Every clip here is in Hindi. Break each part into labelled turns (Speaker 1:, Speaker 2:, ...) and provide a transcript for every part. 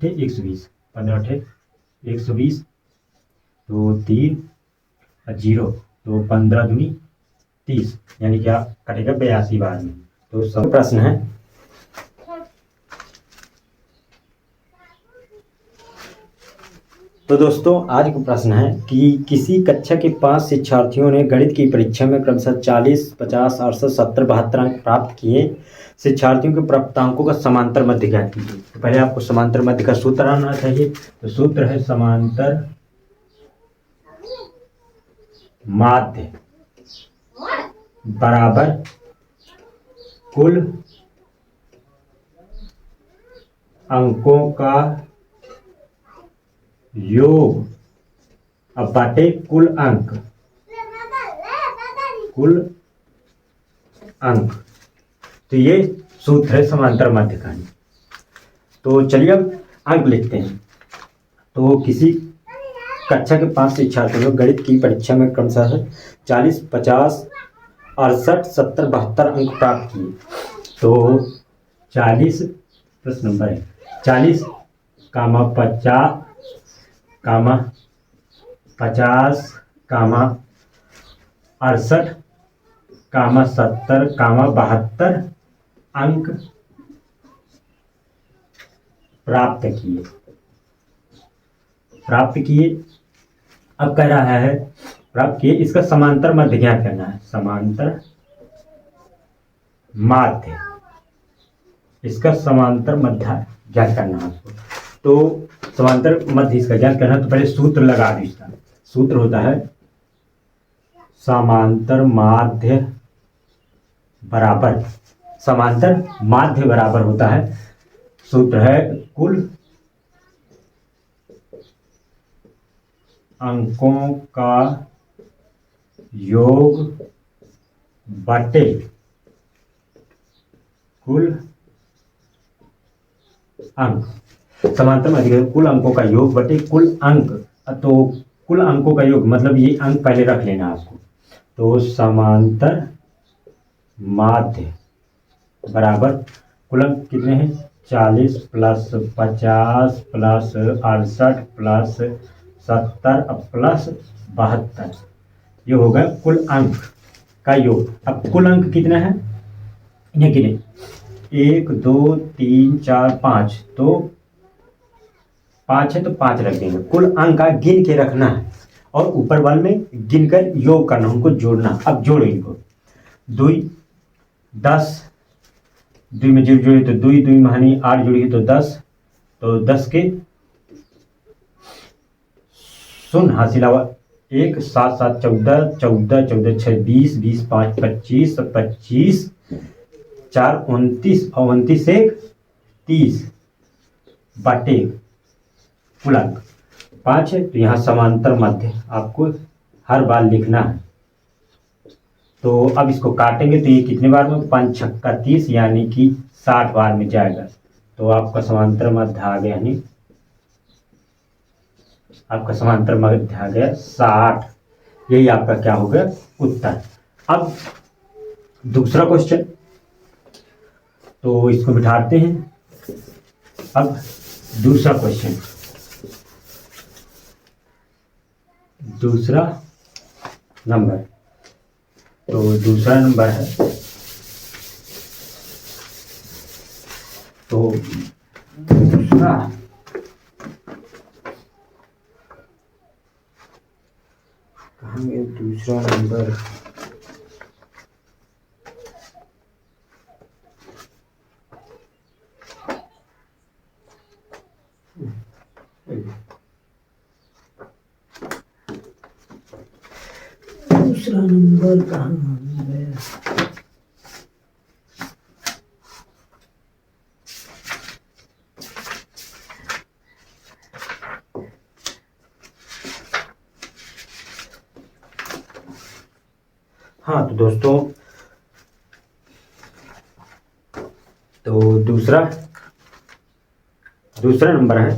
Speaker 1: 120, 15 120, तो 3 और 0, तो 15 दूनी 30, यानी क्या कटेगा 82 बार में। तो सब प्रश्न है। तो दोस्तों आज का प्रश्न है कि किसी कक्षा के 5 शिक्षार्थियों ने गणित की परीक्षा में क्रमशः 40, 50, 68, 70, 72 अंक प्राप्त किए। शिक्षार्थियों के प्राप्तांकों का समांतर मध्य ज्ञात कीजिए। तो पहले आपको समांतर मध्य का सूत्र आना चाहिए। तो सूत्र है समांतर माध्य बराबर कुल अंकों का योग अब बाटे कुल अंक तो ये सूत्र है समांतर माध्य का। तो चलिए अब अंक लिखते हैं। तो किसी कक्षा के 5 शिक्षार्थियों ने गणित की परीक्षा में क्रमशः 40, 50, 68, 70, 72 अंक प्राप्त किए। तो 40 प्रश्न नंबर है 40, 50, 50, 68, 70, 72 अंक प्राप्त किए। अब कह रहा है प्राप्त किए, इसका समांतर मध्य ज्ञात करना है। समांतर माध्य, इसका समांतर मध्य ज्ञात करना है आपको। तो समांतर मध्य इसका ज्ञात करना है तो पहले सूत्र लगा दो। इसका सूत्र होता है समांतर माध्य बराबर, समांतर माध्य बराबर होता है, सूत्र है कुल अंकों का योग बटे कुल अंक। समांतर माध्य कुल अंकों का योग बटे कुल अंक। तो कुल अंकों का योग मतलब ये अंक पहले रख लेना आपको। तो समांतर माध्य बराबर कुल अंक कितने हैं 40 प्लस 50 प्लस 68 प्लस 70 प्लस 72, ये हो गया कुल अंक का योग। अब कुल अंक कितना है इन्हें गिने 1 2 3 4 5, तो 5 है तो 5 रख देंगे। कुल अंक का गिन के रखना है और ऊपर वाले में गिनकर योग करना, उनको जोड़ना। अब जोड़ो इनको 2 10, 2 में 0 जोड़े तो 2 2 महानी 8 जोड़िए तो 10, तो 10 के शून्य हासिल हुआ 1 7 7 14 14 14 6 20 20 5 25 25 4 29 और 29 से 30 बटे कुल अंक 5 है। तो यहाँ समांतर मध्य आपको हर बार लिखना है। तो अब इसको काटेंगे तो ये कितने बार में 5 छक्का 30, यानी कि 60 बार में जाएगा। तो आपका समांतर मध्य आ गया, यानी आपका समांतर मध्य आ गया 60। यही आपका क्या हो गया उत्तर। अब दूसरा क्वेश्चन, तो इसको बिठाते हैं। अब दूसरा क्वेश्चन, दूसरा नंबर, तो दूसरा नंबर है तो दूसरा कहाँ गया दूसरा नंबर। दूसरा नंबर कहाँ गया। हाँ तो दोस्तों, तो दूसरा नंबर है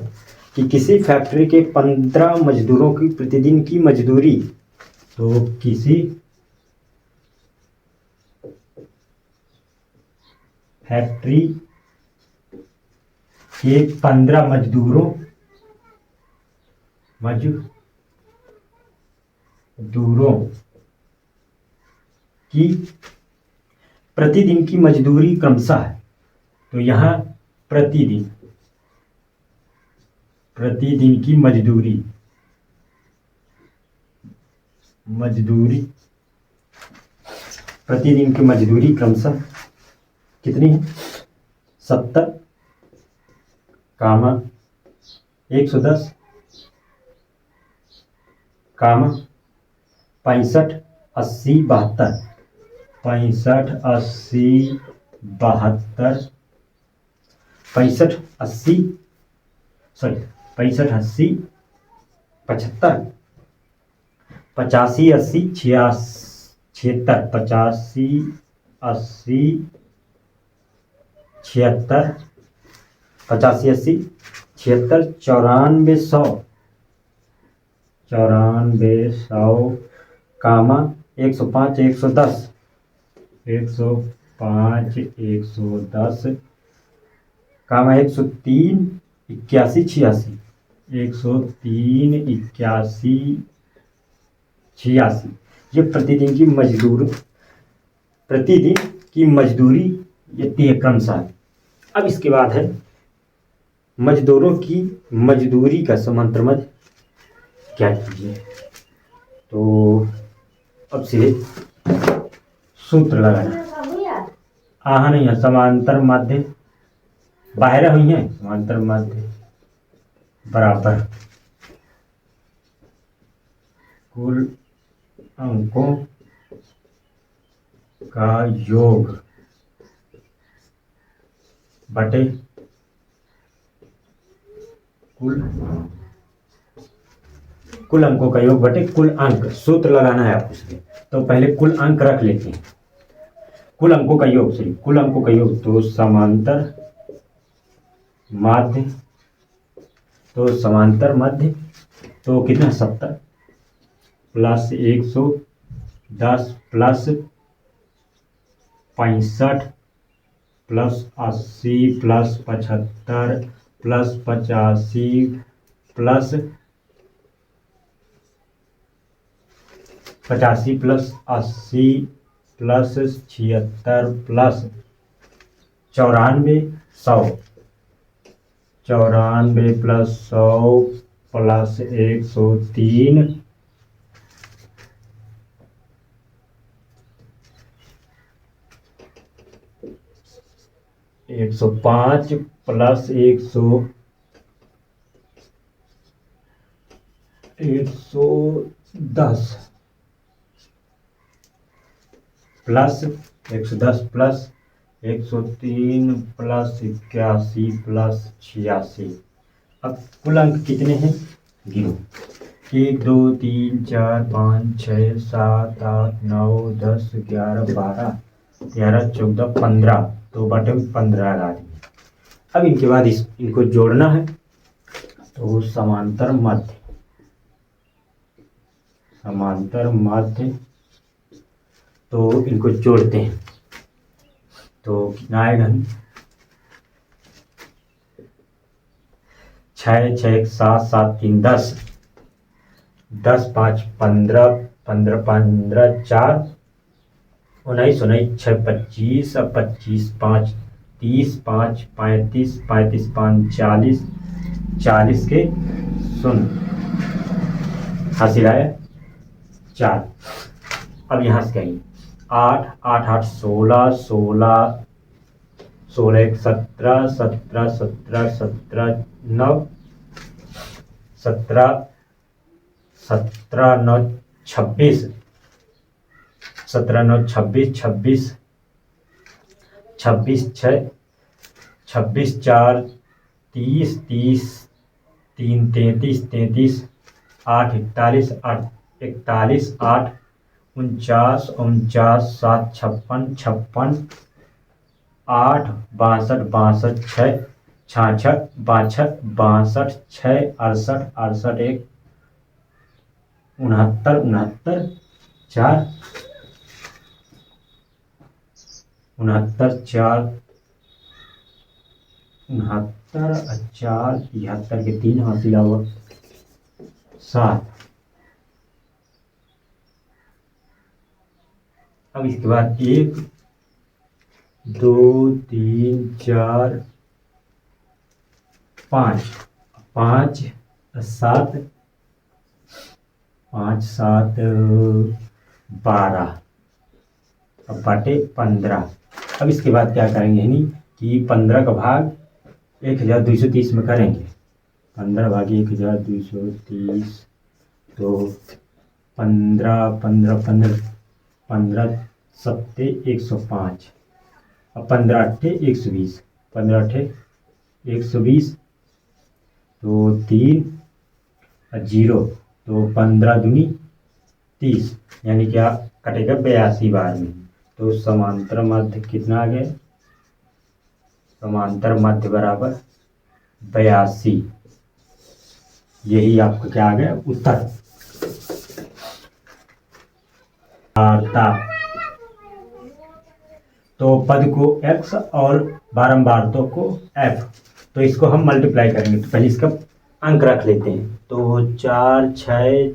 Speaker 1: कि किसी फैक्ट्री के 15 मजदूरों की प्रतिदिन की मजदूरी, तो किसी फैक्ट्री कि 15 मजदूरों की प्रतिदिन की मजदूरी क्रमशः है। तो यहाँ प्रतिदिन की मजदूरी प्रतिदिन की मजदूरी क्रमशः कितनी है? 70 कामा 110 कामा 65 80 72 65 80 72 65 80 75 85 80 76 85 80 76 85 80 76 94 100 कामा 105 110 105 110 कामा 103 81 86 103 81 86। ये प्रतिदिन की मजदूरी ये तय क्रमशः है। अब इसके बाद है मजदूरों की मजदूरी का समांतर मध्य क्या कीजिए। तो अब से सूत्र लगाना। आहा नहीं है, समांतर माध्य बाहर हुई है, समांतर माध्य बराबर कुल अंकों का योग बटे कुल अंकों का योग बटे कुल अंक। सूत्र लगाना है आपको इसके। तो पहले कुल अंक रख लेते हैं। कुल अंकों का योग तो समांतर माध्य तो कितना 70 plus 110 plus 65 plus 80 plus 75 plus 85 plus 80 plus 76 plus 94 plus 100 plus 103 105 plus 110 plus 110 plus 103 plus 81 plus 86। अब कुल अंक कितने हैं गिनो। 1 2 3 4 5 6 7 8 9 10 11 12 13 14 15 तो बटे 15 लगा दिए। अब इनके बाद इनको जोड़ना है। तो समांतर माध्य तो इनको जोड़ते हैं। तो कितना आएगा? 6 6 7 7 3 10 10 5 15 15 15 4 19 19 6 25 25 5 30 5 35 35 5 40 40 के शून्य हासिल आया 4। अब यहाँ से कहीं 8 8 8 16 16 16 1 17 17 17 17 9 17 17 9 26 17 9 26 26 26 6 26 4 30 30 3 33 33 8 41 8 41 8 49 49 7 56 56 8 62 62 6 66 62 62 6 68 68 1 69 69 4 69 4 69 4 73 के 3 हासिल हुआ 7। अब इसके बाद 1 2 3 4 5 5 7 5 7 12 अब बाटे 15। अब इसके बाद क्या करेंगे यानी कि 15 का भाग 1230 में करेंगे। 15 भागी 1230 तो 15 15 15 15 सत्ते 105। अब 15 अट्ठे 120 15 अट्ठे 120 तो 3 0 तो 15 दूनी 30 यानी क्या कटेगा 82 बार में। तो समांतर मध्य कितना आ गया? समांतर मध्य बराबर 82। यही आपका क्या आ गया उत्तर। वार्ता तो पद को x और बारंबारतों को f, तो इसको हम मल्टीप्लाई करेंगे। तो पहले इसका अंक रख लेते हैं। तो 4 6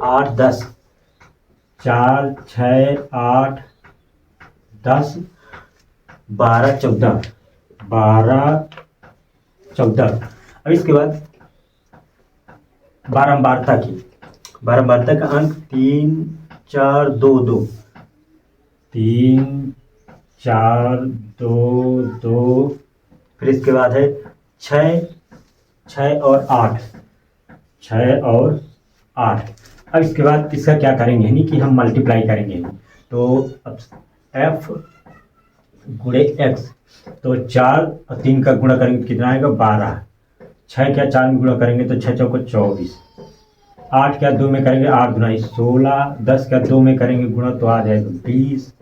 Speaker 1: 8 10 4 6 8 10 12 14 12 14। अब इसके बाद बारंबारता का अंक 3 4 2 2 3 4 2 2। फिर इसके बाद है 6 और 8 6 और 8। अब इसके बाद इसका क्या करेंगे यानी कि हम मल्टीप्लाई करेंगे। तो अब f गुणे x, तो 4 और 3 का गुणा करेंगे तो कितना आएगा 12। 6 क्या 4 में गुणा करेंगे तो 6 चौको 24। 8 क्या 2 में करेंगे 8 गुना 16। 10 क्या 2 में करेंगे गुणा तो आ जाएगा 20।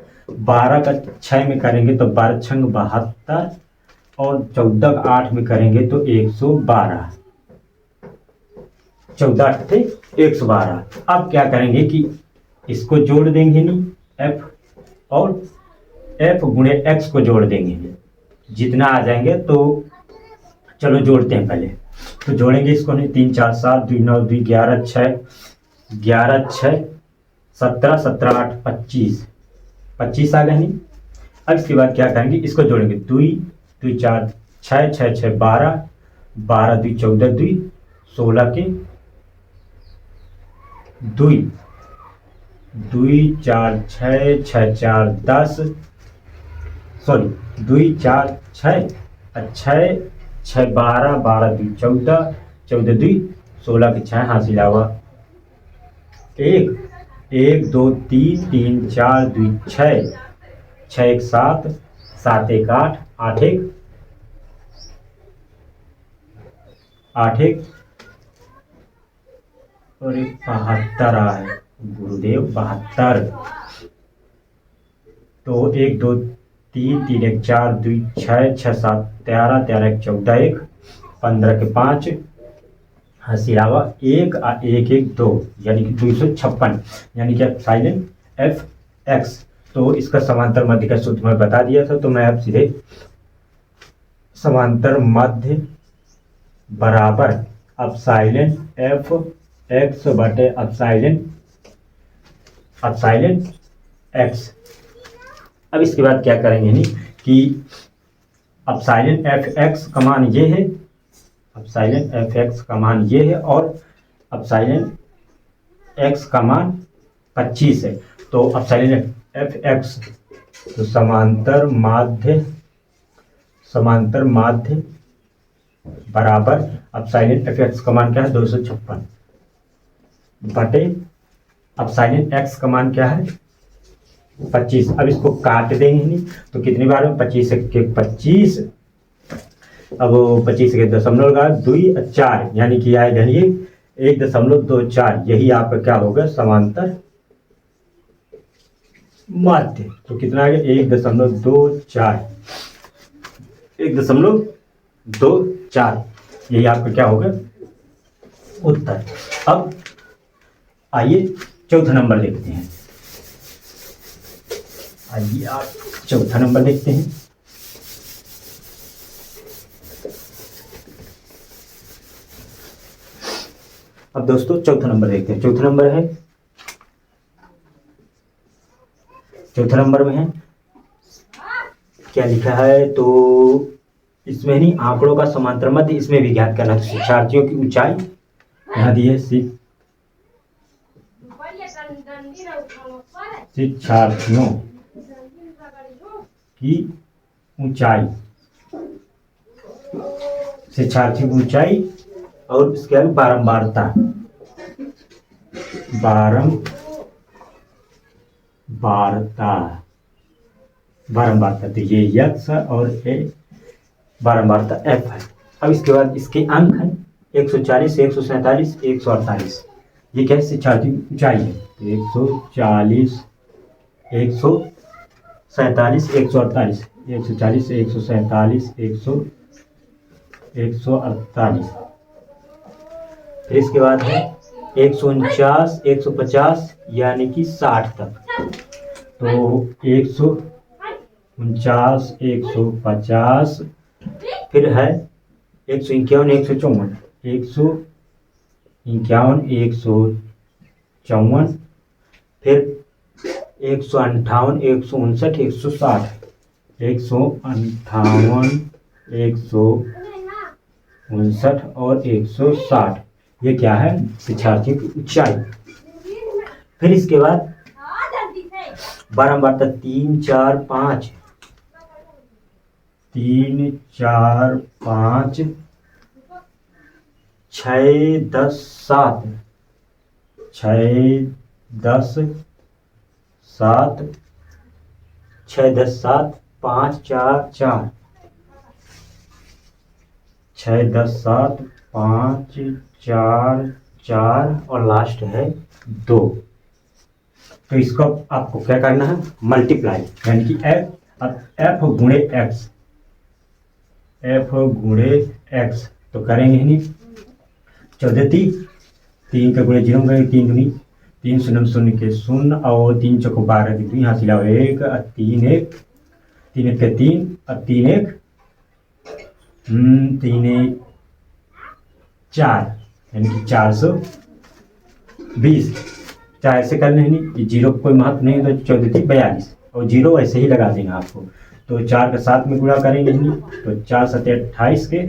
Speaker 1: 12 का 6 में करेंगे तो 12 छंग 72 और 14 का 8 में करेंगे तो 112। 14 अट्ठे 112। अब क्या करेंगे कि इसको जोड़ देंगे नहीं f और f गुणे x को जोड़ देंगे जितना आ जाएंगे। तो चलो जोड़ते हैं पहले। तो जोड़ेंगे इसको नहीं 3 4 7 2 9 2 11 6 11 6 17 17 8 25 25 आ गए नहीं। अब इसके बाद क्या करेंगे इसको जोड़ेंगे 2 2 4 6 6 6 12 12 2 14 2 16 के 2 2 4 6 6 4 10 सॉरी 2 4 6 6 6 12 12 2 14 14 2 16 के 6 हासिल हुआ 1 1 2 3 3 4 2 6 6 1 7 7 1 8 8 1 8 1 और 72 आ है गुरुदेव 72। तो 1 2 3 3 1 4 2 6 6 7 13 13 1 14 1 15 के 5 हंसी आवा 1 1 1 2 यानी कि 256 यानी कि साइलेंट एफ एक्स। तो इसका समांतर मध्य का सूत्र मैं बता दिया था। तो मैं अब सीधे समांतर मध्य बराबर अपसाइलेंट एफ एक्स बटे अपसाइलेंट एक्स। अब इसके बाद क्या करेंगे नहीं कि अपसाइलेंट एफ एक्स का मान ये है, अपसाइलेंट एफ एक्स का मान ये है और अपसाइलेंट एक्स का मान 25 है। तो अपसाइलेंट एफ एक्स तो समांतर माध्य बराबर अपसाइलेंट एफ एक्स का मान क्या है 256 बटे अपसाइलेंट एक्स का मान क्या है 25। अब इसको काट देंगे नहीं तो कितनी बार में 25 के 25। अब 25 के दशमलव लगा 2 4 यानी कि आए जानिए 1.24। यही आपका क्या होगा समांतर माध्य। तो कितना आ गया 1.24 1.24। यही आपका क्या होगा उत्तर। अब आइए चौथा नंबर देखते हैं। आइए आप चौथा नंबर देखते हैं। अब दोस्तों चौथा नंबर देखते हैं। चौथा नंबर है, चौथा नंबर में है क्या लिखा है, तो इसमें नहीं, आंकड़ों का समांतर मध्य इसमें भी ज्ञात करना है। तो शिक्षार्थियों की ऊंचाई यहाँ दी है, शिक्षार्थियों की ऊंचाई, शिक्षार्थियों की ऊंचाई और उसके बाद बारंबारता, बारंबारता तो ये यक्स और ये बारंबारता एफ है। अब इसके बाद इसके अंक हैं 140, 147, 148। ये क्या है, शिक्षार्थी की ऊंचाई है। 140, 147, 148, 140, 147, 148। फिर इसके बाद है 149, 150 यानी कि 60 तक। तो 149, 150, फिर है 151, 154, 151, 154, फिर 158, 159, 160, 158, 159 और 160। ये क्या है, शिक्षार्थियों की ऊंचाई। फिर इसके बाद बारंबारता 3, 4, 5, 3, 4, 5, 6, 10, 7, 6, 10, 7, 6, 10, 7, 5, 4, 4, 6, 10, 7, 5, 4, 4 और लास्ट है 2। तो इसको आपको क्या करना है, मल्टीप्लाई, यानी कि एफ गुणे एक्स, एफ गुणे एक्स। तो करेंगे नहीं, 14 3 का गुणे 0 करेंगे, 3 दूनी 3, 0 0 के 0 और 3 चौको 12 की 2 हासिल 1 और 3 1, 3 1 के 3 और 3 1, 3 1 4, यानी कि 420। चाहे ऐसे करने नहीं, ये 0 कोई महत्व नहीं, तो 14 42 और 0 ऐसे ही लगा देना आपको। तो 4 का 7 में गुणा करेंगे नहीं, तो 4 7 28 के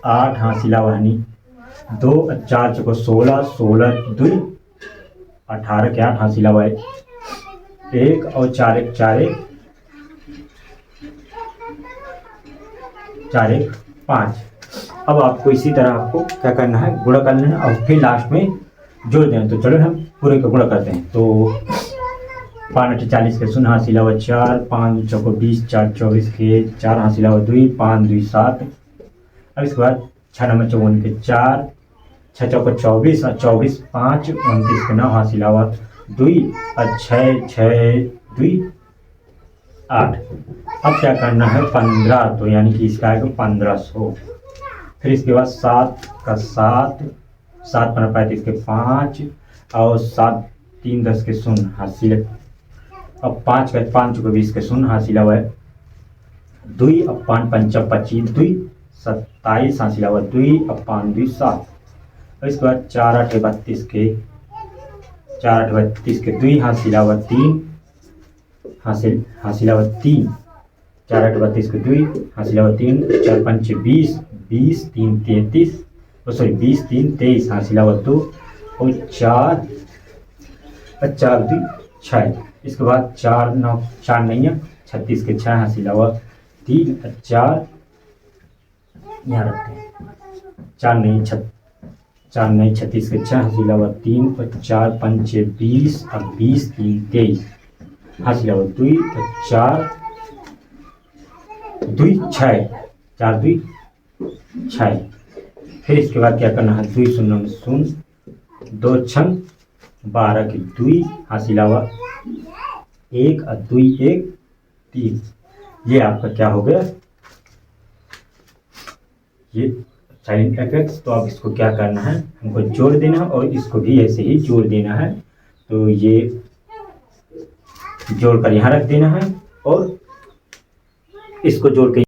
Speaker 1: 8 हासिल वहनी 2, 4 चौको 16, 16 2 18 के 8 हासिल 1 और 4 1 4 1 4 1 5। अब आपको इसी तरह आपको क्या करना है, गुणा करना है और फिर लास्ट में जोड़ देना। तो चलो हम पूरे का गुणा करते हैं। तो 5 8 40 के 0 हासिल 4, 5 चौको 20, 4 24 के 4 हासिल 2, 5 2 7। अब इसके बाद 6 9 54 के 4, 6 चौको 24 और 24 5 29 के 9 हासिल 2 और 6 6 2 8। अब क्या करना है, 15, तो यानी कि इसका आएगा 1500। फिर इसके बाद 7 का 7, 7 15 35 के 5 और 7 3 10 के 0 हासिल। अब 5 का 5 चौको 20 के 0 हासिल 2 और 5 5 25 2 27 हासिल 2 और 5 2 7। और इसके बाद 4 8 32 के 2 हासिल 3 हासिल 3, 4 8 32 के 2 हासिल 3, 4 5 20 20 3 33, सॉरी 20 3 23 हासिल 2 और 4 2 6। इसके बाद 4 9 4 नहीं 36 के 6 हासिल 3 और 4 यहाँ रखते हैं, 4 नहीं 36 के 6 हासिल 3 और 4 5 20 और 20 3 23 हासिल 2 और 4 2 6, 4 2 6। फिर इसके बाद क्या करना है, 2 0 में 0, 2 6 12 के 2 हासिल 1 और 2 1 3। ये आपका क्या हो गया, ये साइन एफेक्ट्स। तो अब इसको क्या करना है, हमको जोड़ देना है और इसको भी ऐसे ही जोड़ देना है। तो ये जोड़ कर यहाँ रख देना है और इसको जोड़ के